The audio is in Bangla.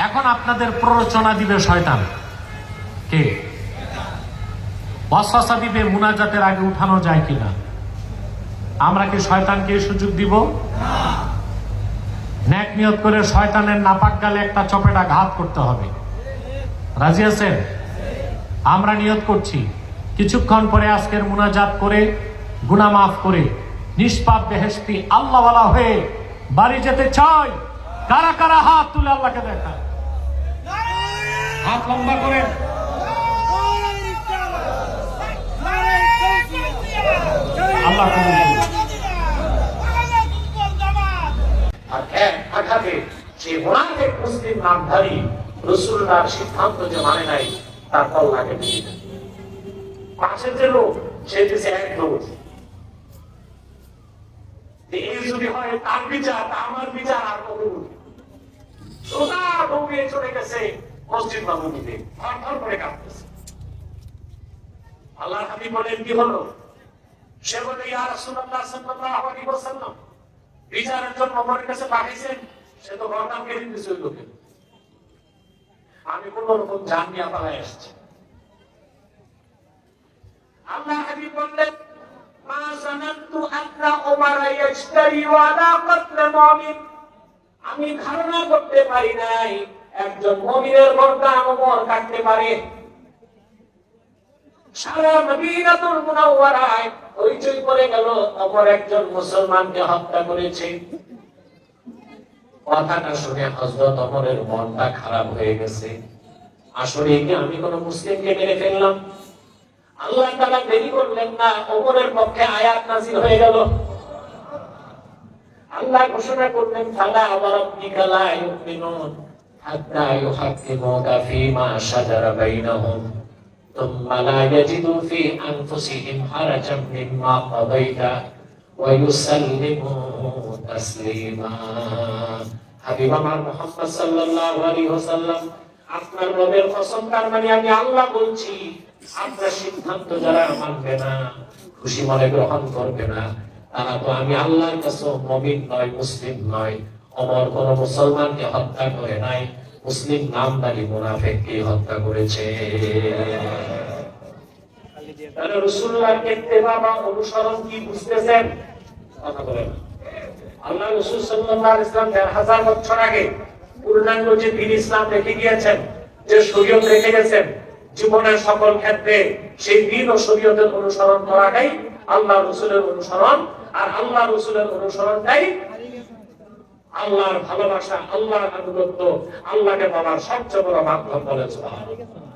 এখন আপনাদের প্ররোচনা দিবে শয়তান। কে? ওয়াসওয়াসা দিবে মুনাজাতের আগে উঠানো যায় কিনা। আমরা কি শয়তানকে সুযোগ দিব? নেক নিয়ত করে শয়তানের নাপাক গালে একটা চপেটা ঘাত করতে হবে। রাজি আছেন? আমরা নিয়ত করছি কিছুক্ষণ পরে আজকের মুনাজাত করে গুনাহ মাফ করে নিষ্পাপ বেহেশতি আল্লাহওয়ালা হয়ে বাড়ি যেতে চাই। কারা কারা হাত তুলে আল্লাহকে দেখায়? হাত লম্বা করে। আল্লাহ আঘাতে যে মুনাফিক মুসলিম নামধারী রাসূলুল্লাহর সিদ্ধান্ত যে মানে নাই তার ফল লাগে। পাশের যে লোক সে দেশে এক লোক, এই যদি হয় তার বিচার আমার বিচার আর কত সোজা দৌড়িয়ে চলে গেছে মসজিদ নববীতে, থরথর করে কাঁপতেছে। আল্লাহর হাবিব বলেন কি হলো? সে বলে ইয়া রাসূলুল্লাহ সাল্লাল্লাহু আলাইহি ওয়াসাল্লাম বিচারের জন্য আমার কাছে পাঠিয়েছেন, সে তো গর্দান কেটে দিয়েছে ওই লোকে। আমি কোন রকম জান নিয়ে পালায় আসছি। আল্লাহ হাবিব বললেন মা জানাতু আন্না উমার ইয়াশতারি ওয়ালা কতল মুমিন, আমি ধারণা করতে পারি নাই একজন মুমিনের গর্দান ওমর কাটতে পারে। সারা মদিনাতুল মুনাওয়ারায় হইচই পড়ে গেল, ওমর একজন মুসলমানকে হত্যা করেছে। কথাটা শুনে হযরত ওমরের মনটা খারাপ হয়ে গেছে। আসলে কি আমি কোন মুসলিমকে মেরে ফেললাম? আল্লাহ তাআলা দেরি করলেন না, ওমরের পক্ষে আয়াত নাযিল হয়ে গেল। আল্লাহ ঘোষণা করলেন ফালা ওয়ারাব্বিকা লা ইউমিনুন হাত্তা ইউহাক্কিমুকা ফীমা শাজারা বাইনাহুম থুম্মা লা ইয়াজিদু ফী আনফুসিহিম হারাজাম মিম্মা কাদাইতা ওয়া ইউসাল্লিমু তাসলিমা। হাবিব আমার মুহাম্মদ সাল্লাল্লাহু আলাইহি ওয়াসাল্লাম, আপনার রবের কসম, তার মানে আমি আল্লাহ বলছি, আপনার সিদ্ধান্ত যারা মানবে না, খুশি মনে গ্রহণ করবে না, তারা তো আমি আল্লাহর কসম মুমিন নয়, মুসলিম নয়। ওমর কোন মুসলমানকে হত্যা করে নাই, মুসলিম নামধারী মুনাফিককে হত্যা করেছে। তাহলে রাসূলুল্লাহর ইত্তেবা বা অনুসরণ কি বুঝতেছেন? কথা বলেন। আল্লাহ রাসূল সাল্লাল্লাহু আলাইহি ওয়াসাল্লাম ১৫০০ বছর আগে পূর্ণাঙ্গ যে দ্বীন ইসলাম রেখে গিয়েছেন, যে শরীয়ত রেখে গেছেন জীবনের সকল ক্ষেত্রে, সেই দ্বীন ও শরীয়তের অনুসরণ করাটাই আল্লাহ রাসূলের অনুসরণ। আর আল্লাহ রাসূলের অনুসরণটাই আল্লাহর ভালোবাসা, আল্লাহর আনুগত্য, আল্লাহকে পাওয়ার সবচেয়ে বড় মাধ্যম বলে সুবহানাল্লাহ।